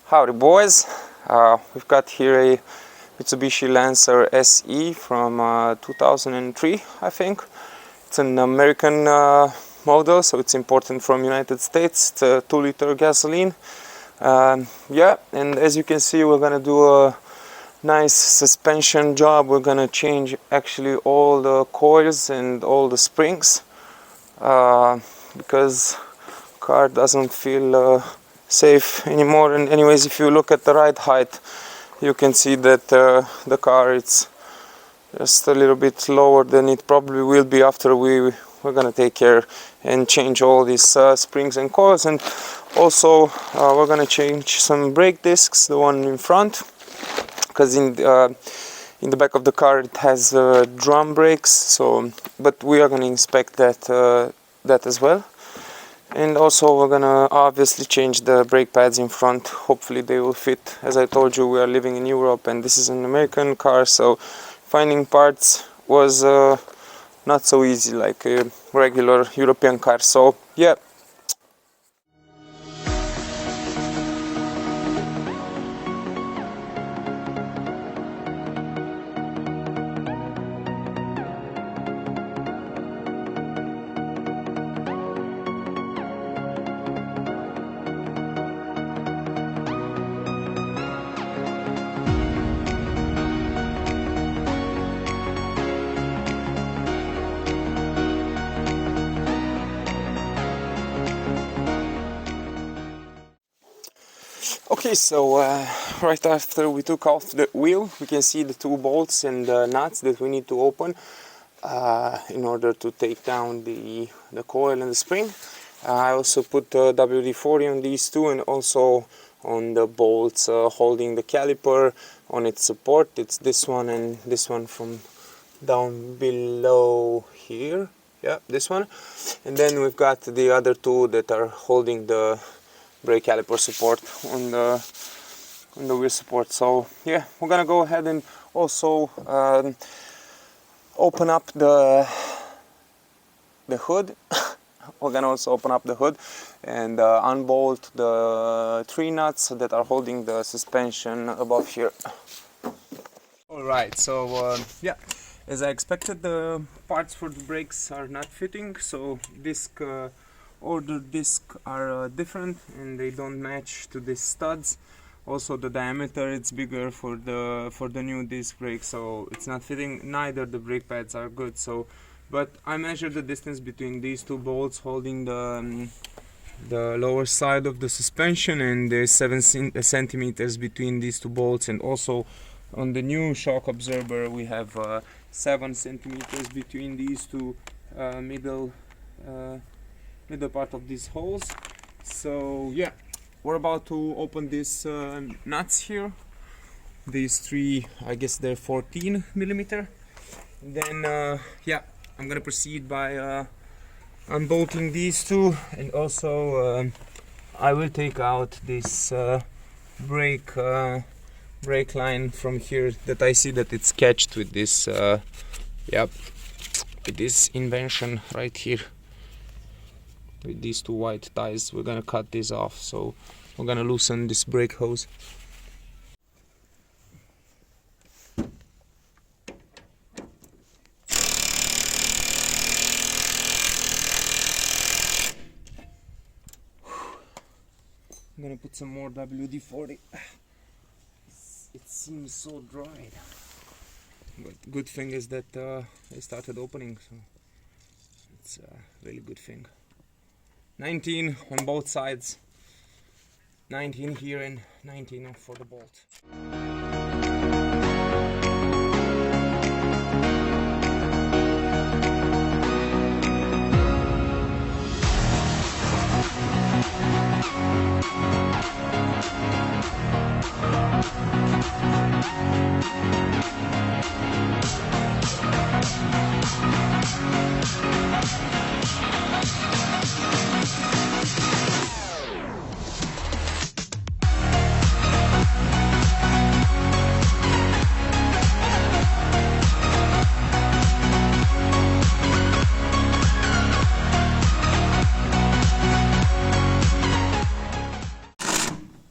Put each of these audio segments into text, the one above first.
Howdy boys, we've got here a Mitsubishi Lancer SE from 2003, I think. It's an American model, so it's imported from United States. It's a 2-liter gasoline. Yeah, and as you can see, we're gonna do a nice suspension job. We're gonna change actually all the coils and all the springs because car doesn't feel safe anymore. And anyways, if you look at the ride height, you can see that the car it's just a little bit lower than it probably will be after we're gonna take care and change all these springs and coils. And also we're gonna change some brake discs, the one in front, because in the back of the car it has drum brakes. So but we are gonna inspect that as well. And also we're gonna obviously change the brake pads in front. Hopefully they will fit. As I told you, we are living in Europe and this is an American car, so finding parts was not so easy like a regular European car. So yeah. Okay, so right after we took off the wheel, we can see the 2 bolts and nuts that we need to open in order to take down the coil and the spring. I also put WD-40 on these 2 and also on the bolts holding the caliper on its support. It's this one and this one from down below here. Yeah, this one. And then we've got the other 2 that are holding the brake caliper support on the wheel support. So yeah, we're gonna go ahead and also open up the hood. We're gonna also open up the hood and unbolt the 3 nuts that are holding the suspension above here. Alright, so yeah, as I expected, the parts for the brakes are not fitting, so ordered discs are different and they don't match to these studs. Also the diameter it's bigger for the new disc brake, so it's not fitting. Neither the brake pads are good. So but I measured the distance between these 2 bolts holding the lower side of the suspension, and there's 7 centimeters between these 2 bolts. And also on the new shock absorber we have 7 centimeters between these 2 middle part of these holes. So yeah, we're about to open these nuts here. These 3, I guess they're 14 millimeter. Then yeah, I'm gonna proceed by unbolting these 2, and also I will take out this brake line from here that I see that it's catched with this yep, with this invention right here. With these 2 white ties, we're gonna cut this off, so we're gonna loosen this brake hose. I'm gonna put some more WD-40. It seems so dried, but good thing is that it started opening, so it's a really good thing. 19 on both sides, 19 here and 19 for the bolt.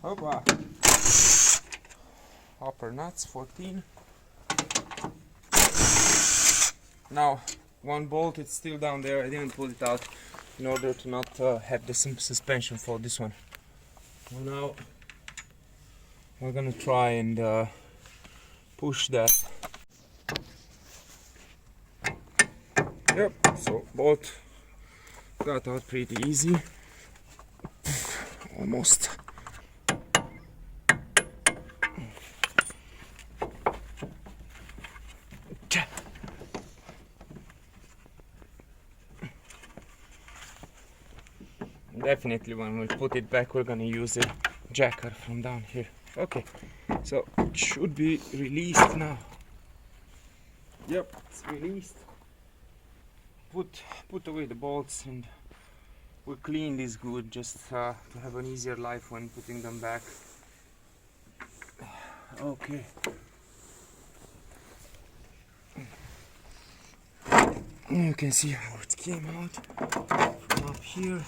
Opa. upper nuts 14. Now one bolt, it's still down there, I didn't pull it out in order to not have the suspension for this one. Well, now we're gonna try and push that. Yep, so bolt got out pretty easy. Almost. Definitely when we put it back we're gonna use a jacker from down here. Okay, so it should be released now. Yep, it's released. Put away the bolts and we clean this good just to have an easier life when putting them back. Okay. You can see how it came out from up here.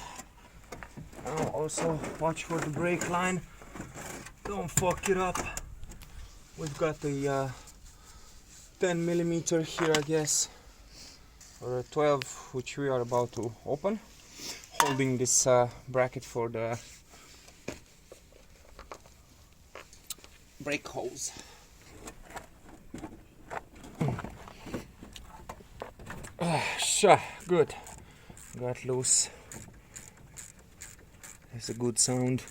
Now also watch for the brake line. Don't fuck it up. We've got a 10 millimeter here, I guess, or a 12, which we are about to open, holding this bracket for the brake hose. Good. Got loose. That's a good sound.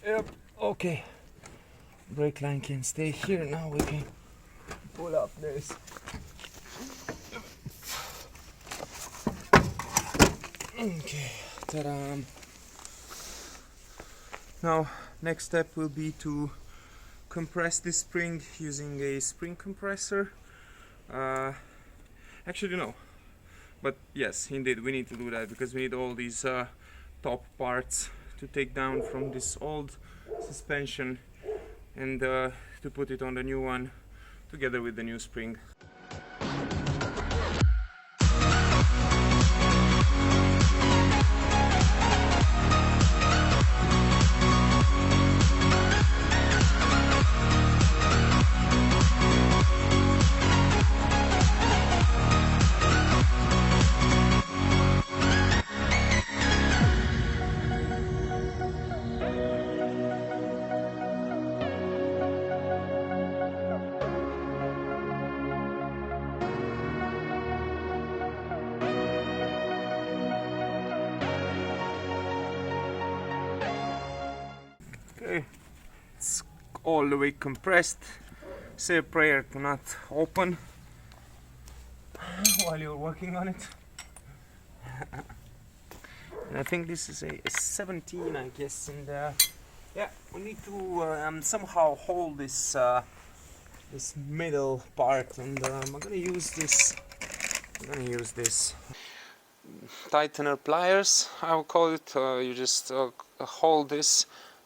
Yep, okay. Brake line can stay here. Now we can pull up this. Okay, ta-da. Now, next step will be to compress this spring using a spring compressor. Actually, no. But yes, indeed, we need to do that because we need all these top parts to take down from this old suspension and to put it on the new one together with the new spring. Okay, it's all the way compressed. Say a prayer to not open while you're working on it. And I think this is a 17, I guess, and yeah, we need to somehow hold this this middle part, and I'm gonna use this. Tightener pliers, I will call it. You just hold this,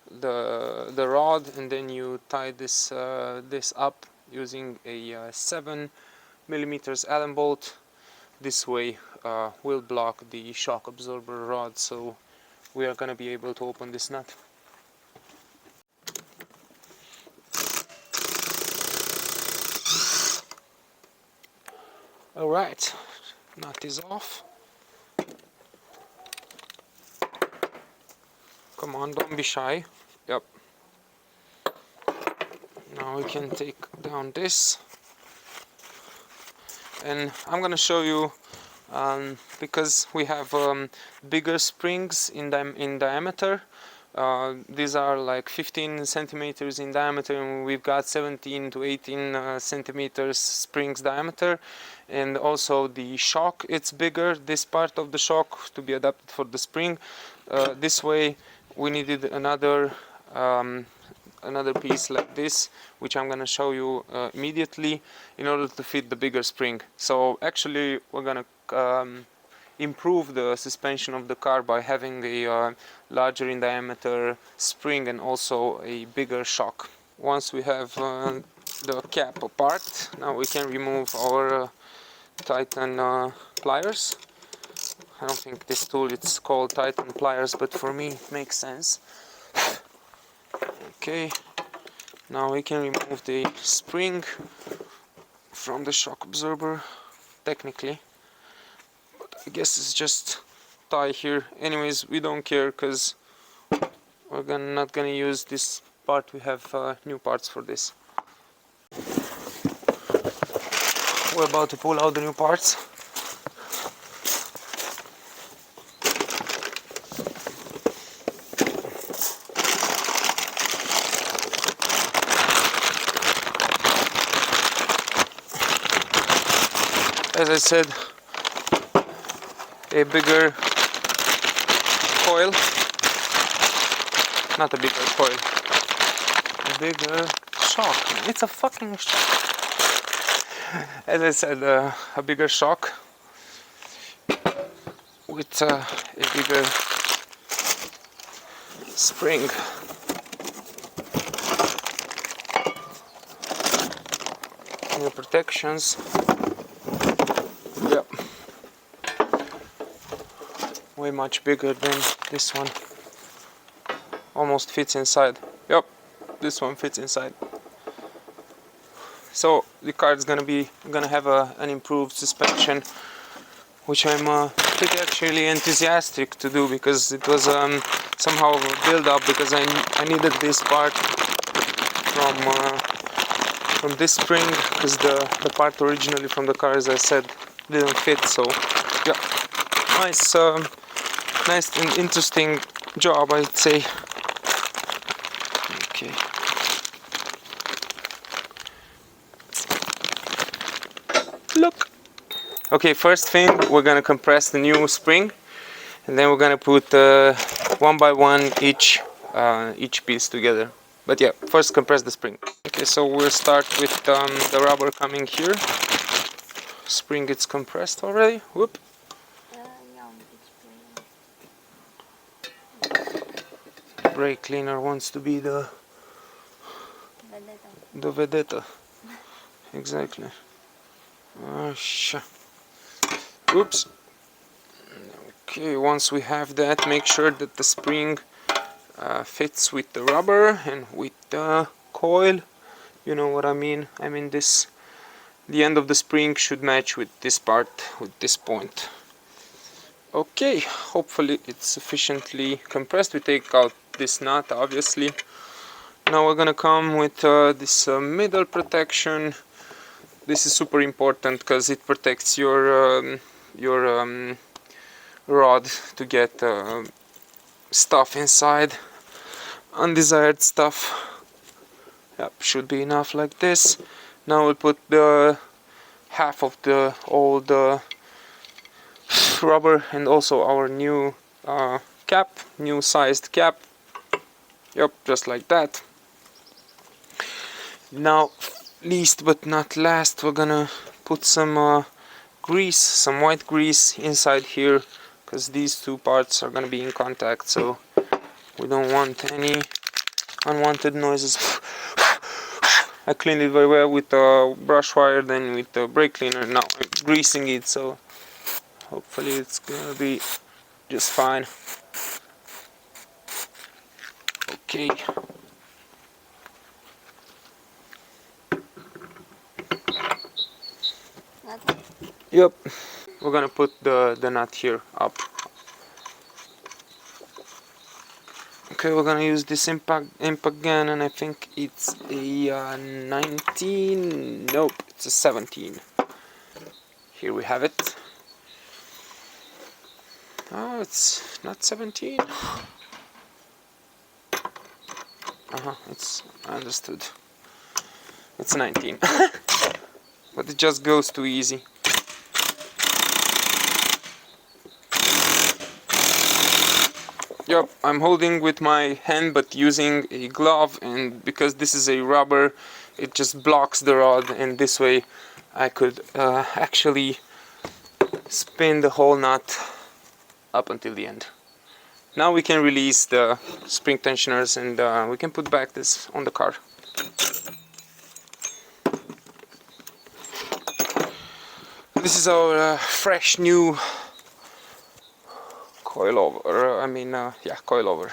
the rod, and then you tie this this up using a 7 millimeters Allen bolt. This way will block the shock absorber rod, so we are going to be able to open this nut. Alright, nut is off. Come on, don't be shy. Yep. Now we can take down this. And I'm gonna show you, because we have bigger springs in diameter. These are like 15 centimeters in diameter, and we've got 17 to 18 centimeters springs diameter. And also the shock, it's bigger, this part of the shock, to be adapted for the spring. This way we needed another piece like this, which I'm gonna show you immediately, in order to fit the bigger spring. So actually we're gonna improve the suspension of the car by having a larger in diameter spring and also a bigger shock. Once we have the cap apart, now we can remove our Titan pliers. I don't think this tool it's called Titan pliers, but for me it makes sense. Okay, now we can remove the spring from the shock absorber, technically. But I guess it's just tie here. Anyways, we don't care because we're not gonna use this part. We have new parts for this. We're about to pull out the new parts. As I said, a bigger coil, not a bigger coil, a bigger shock. It's a fucking shock. As I said, a bigger shock with a bigger spring. New protections. Yep. Way much bigger than this one. Almost fits inside. Yep, this one fits inside. So the car is gonna have an improved suspension, which I'm pretty actually enthusiastic to do, because it was somehow a build up, because I needed this part from this spring, because the part originally from the car, as I said, didn't fit. So yeah, nice and interesting job, I'd say. Okay. Look. Okay, first thing, we're gonna compress the new spring, and then we're gonna put one by one each piece together. But yeah, first compress the spring. Okay, so we'll start with the rubber coming here. Spring gets compressed already. Whoop. Brake cleaner wants to be the vedetta. Exactly. Oops. Okay, once we have that, make sure that the spring fits with the rubber and with the coil. You know what I mean? I mean this. The end of the spring should match with this part, with this point. Okay, hopefully it's sufficiently compressed. We take out this nut, obviously. Now we're gonna come with this middle protection. This is super important because it protects your rod to get stuff inside, undesired stuff. Yep, should be enough like this. Now we'll put the half of the old rubber and also our new cap, new sized cap. Yep, just like that. Now, least but not last, we're gonna put some grease, some white grease inside here, because these two parts are gonna be in contact, so we don't want any unwanted noises. I cleaned it very well with a brush wire, then with the brake cleaner. Now I'm greasing it, so hopefully it's gonna be just fine. Okay. Yep. We're gonna put the nut here up. Okay, we're gonna use this impact gun, and I think it's a 19. Nope, it's a 17. Here we have it. Oh, it's not 17. It's, I understood. It's 19. But it just goes too easy. Yep, I'm holding with my hand but using a glove, and because this is a rubber, it just blocks the rod, and this way I could actually spin the whole nut up until the end. Now we can release the spring tensioners, and we can put back this on the car. This is our fresh new coilover, yeah, coilover.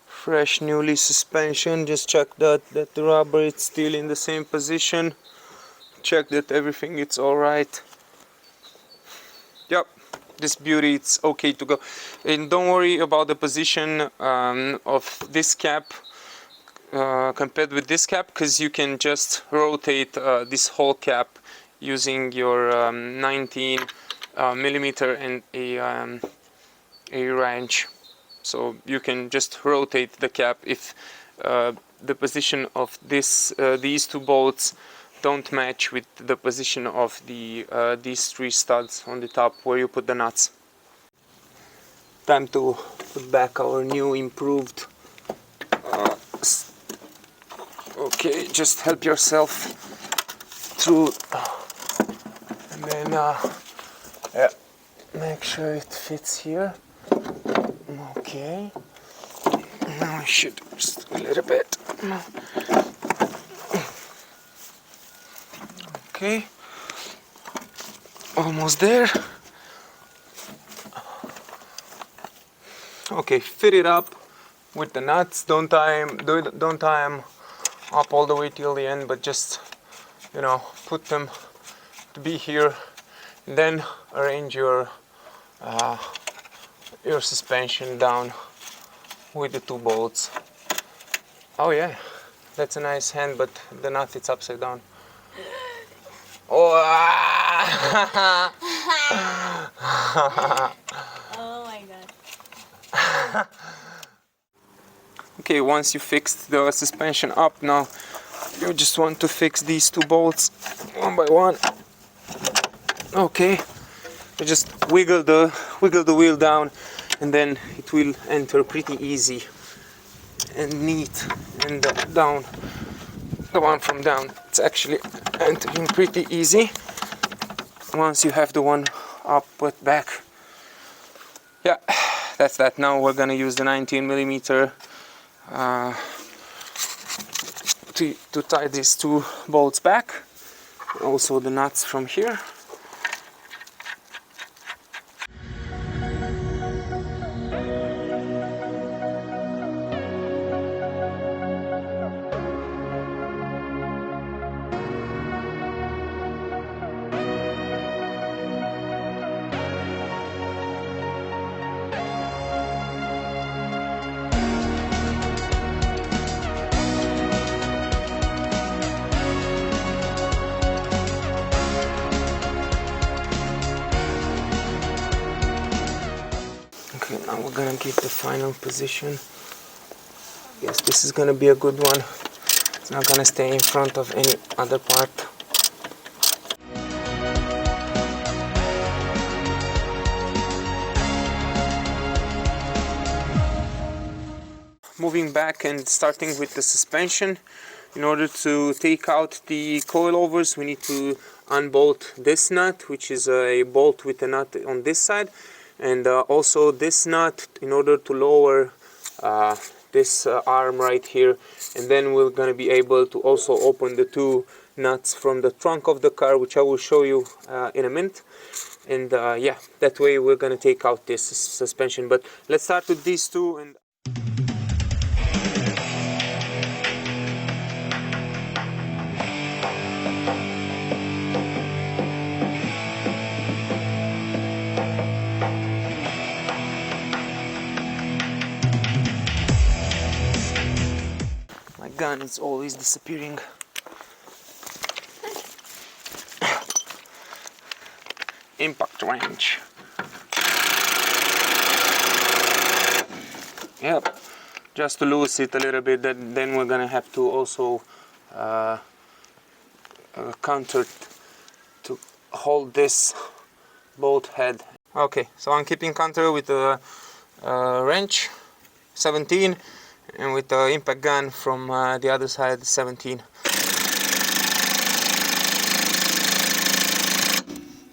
Fresh newly suspension, just check that the rubber is still in the same position. Check that everything is alright. Yep, this beauty, it's okay to go. And don't worry about the position of this cap compared with this cap, because you can just rotate this whole cap using your 19 millimeter and a wrench. So you can just rotate the cap if the position of these two bolts don't match with the position of these three studs on the top where you put the nuts. Time to put back our new improved. Okay, just help yourself through, and then yeah, make sure it fits here. Okay, now I should just a little bit. Okay, almost there. Okay, fit it up with the nuts. Don't tie them up all the way till the end, but just, you know, put them to be here, and then arrange your suspension down with the two bolts. Oh yeah, that's a nice hand, but the nut is upside down. Oh, oh my god. Okay, once you fixed the suspension up, now you just want to fix these two bolts one by one. Okay, you just wiggle the wheel down, and then it will enter pretty easy and neat. And down, the one from down, it's actually entering pretty easy once you have the one up put back. Yeah, that's that. Now we're gonna use the 19 millimeter to tie these two bolts back, also the nuts from here. Okay, now we're gonna give the final position. Yes, this is gonna be a good one. It's not gonna stay in front of any other part. Moving back and starting with the suspension. In order to take out the coilovers, we need to unbolt this nut, which is a bolt with a nut on this side, and also this nut in order to lower this arm right here, and then we're going to be able to also open the two nuts from the trunk of the car, which I will show you in a minute. And yeah, that way we're going to take out this suspension. But let's start with these two. And gun is always disappearing. Impact wrench. Yep, just to lose it a little bit, then we're gonna have to also counter to hold this bolt head. Okay, so I'm keeping counter with the wrench 17, and with the impact gun from the other side 17.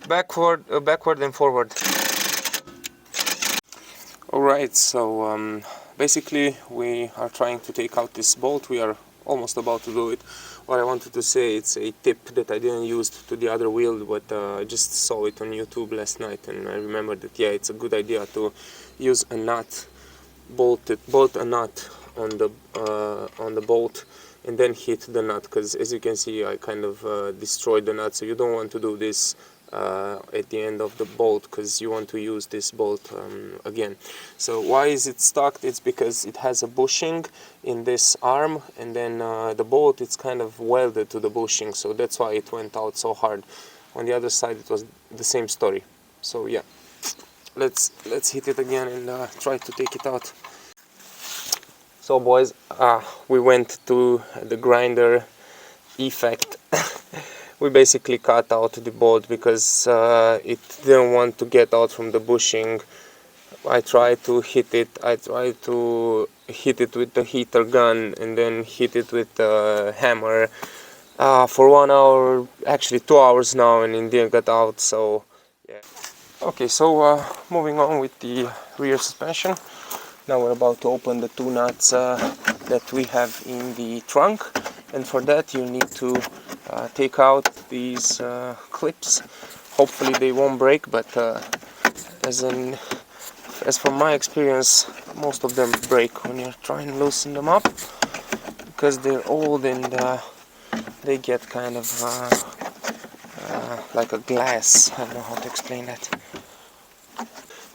Backward and forward. Alright, so basically we are trying to take out this bolt. We are almost about to do it. what I wanted to say, it's a tip that I didn't use to the other wheel, but I just saw it on YouTube last night, and I remembered that yeah, it's a good idea to use a nut, bolt a nut on the bolt, and then hit the nut, because as you can see I kind of destroyed the nut. So you don't want to do this at the end of the bolt, because you want to use this bolt again. So why is it stuck? It's because it has a bushing in this arm, and then the bolt, it's kind of welded to the bushing, so that's why it went out so hard. On the other side it was the same story. So yeah, let's hit it again and try to take it out. So boys, we went to the grinder effect. We basically cut out the bolt because it didn't want to get out from the bushing. I tried to hit it. With the heater gun and then hit it with the hammer for 1 hour, actually 2 hours now, and it didn't get out. So yeah. Okay, so moving on with the rear suspension. Now we're about to open the two nuts that we have in the trunk, and for that you need to take out these clips. Hopefully they won't break, but as from my experience, most of them break when you're trying to loosen them up, because they're old and they get kind of like a glass. I don't know how to explain that.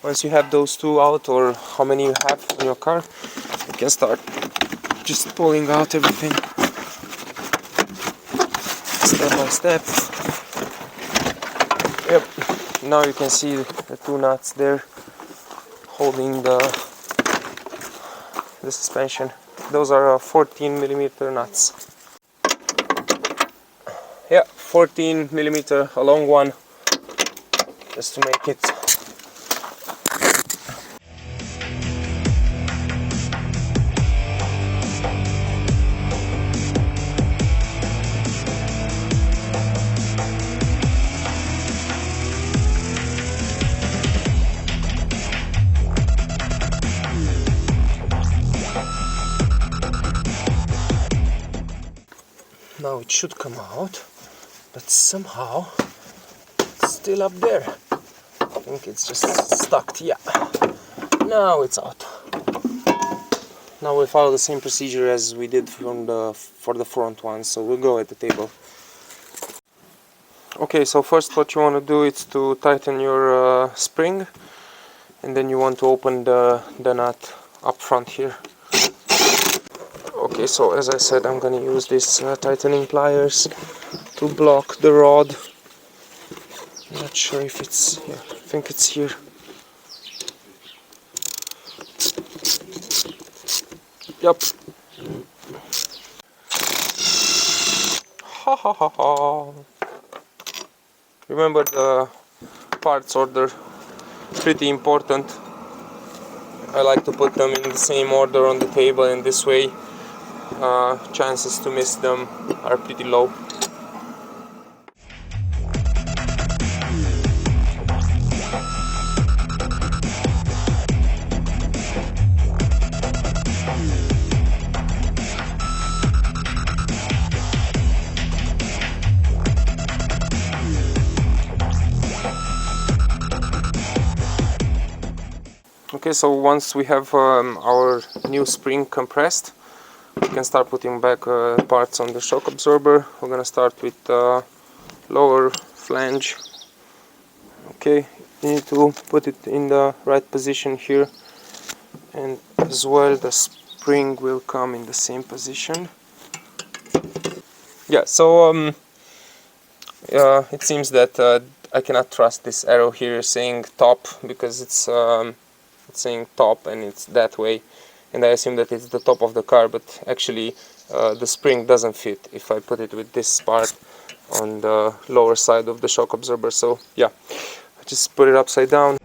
Once you have those two out, or how many you have in your car, you can start just pulling out everything step by step. Yep, now you can see the two nuts there holding the suspension. Those are 14mm nuts. Yeah, 14mm, a long one, just to make it. Now it should come out, but somehow it's still up there. I think it's just stuck. Yeah, now it's out. Now we follow the same procedure as we did for the front one, so we'll go at the table. Okay, so first what you want to do is to tighten your spring, and then you want to open the nut up front here. Okay, so as I said, I'm gonna use these tightening pliers to block the rod. I'm not sure if it's here. I think it's here. Yep. Ha ha ha ha. Remember the parts order, pretty important. I like to put them in the same order on the table, and this way chances to miss them are pretty low. Okay, so once we have our new spring compressed, we can start putting back parts on the shock absorber. We're gonna start with lower flange. Okay, you need to put it in the right position here, and as well the spring will come in the same position. Yeah, so it seems that I cannot trust this arrow here saying top, because it's saying top and it's that way, and I assume that it's the top of the car, but actually the spring doesn't fit if I put it with this part on the lower side of the shock absorber. So yeah, I just put it upside down.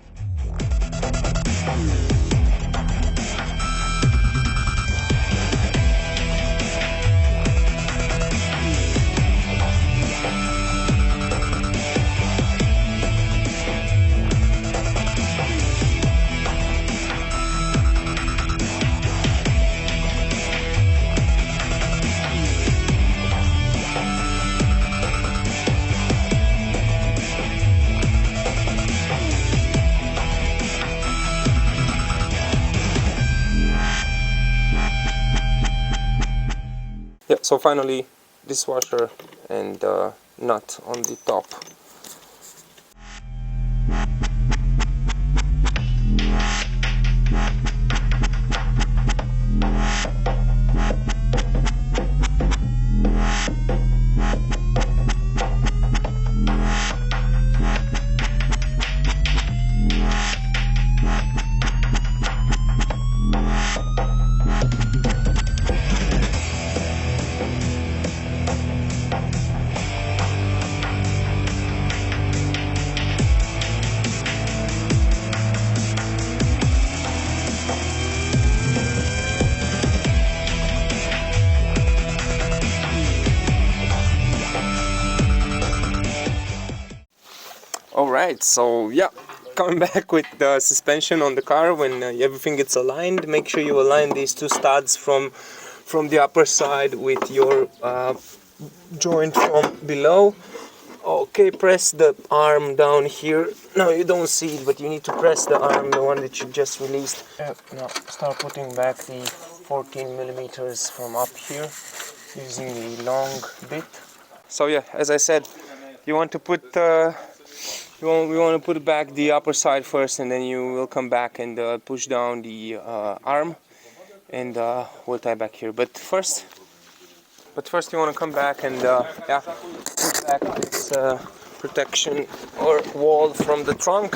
So finally this washer and nut on the top. Alright, so yeah, coming back with the suspension on the car. When everything gets aligned, make sure you align these two studs from the upper side with your joint from below. Okay, press the arm down here. Now you don't see it, but you need to press the arm, the one that you just released. Now start putting back the 14 millimeters from up here using the long bit. So yeah, as I said, you want to put we want to put back the upper side first, and then you will come back and push down the arm, and we'll tie back here. But first you want to come back and yeah, put back this protection or wall from the trunk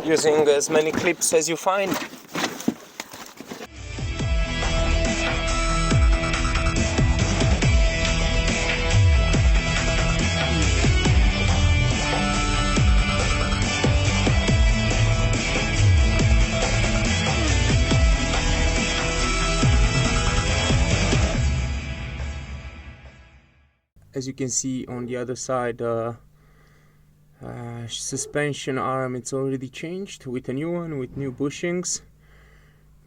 using as many clips as you find. As you can see on the other side, suspension arm, it's already changed with a new one with new bushings,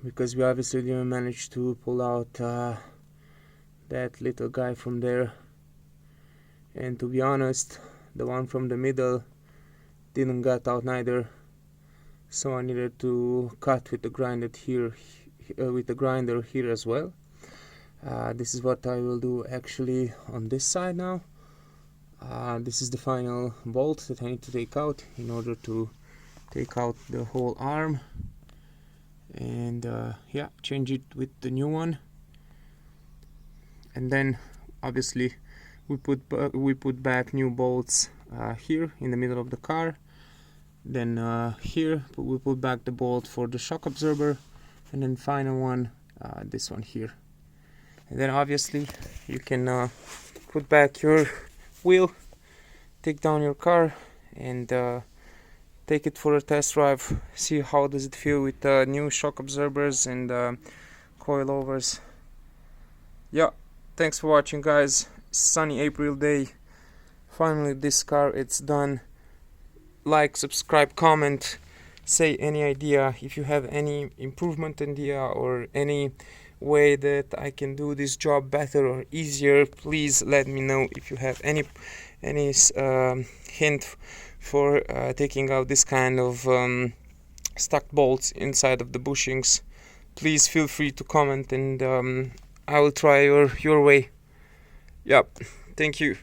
because we obviously didn't manage to pull out that little guy from there, and to be honest, the one from the middle didn't get out neither, so I needed to cut with the grinder here as well. This is what I will do actually on this side now. This is the final bolt that I need to take out in order to take out the whole arm, and yeah, change it with the new one. And then obviously we put back new bolts here in the middle of the car. Then here we put back the bolt for the shock absorber, and then final one, this one here. And then obviously you can put back your wheel, take down your car, and take it for a test drive. See how does it feel with new shock absorbers and coilovers. Yeah, thanks for watching, guys. Sunny April day. Finally this car, it's done. Like, subscribe, comment, say any idea. If you have any improvement idea or any way that I can do this job better or easier, please let me know. If you have any hint for taking out this kind of stuck bolts inside of the bushings, please feel free to comment, and I will try your way. Yep, thank you.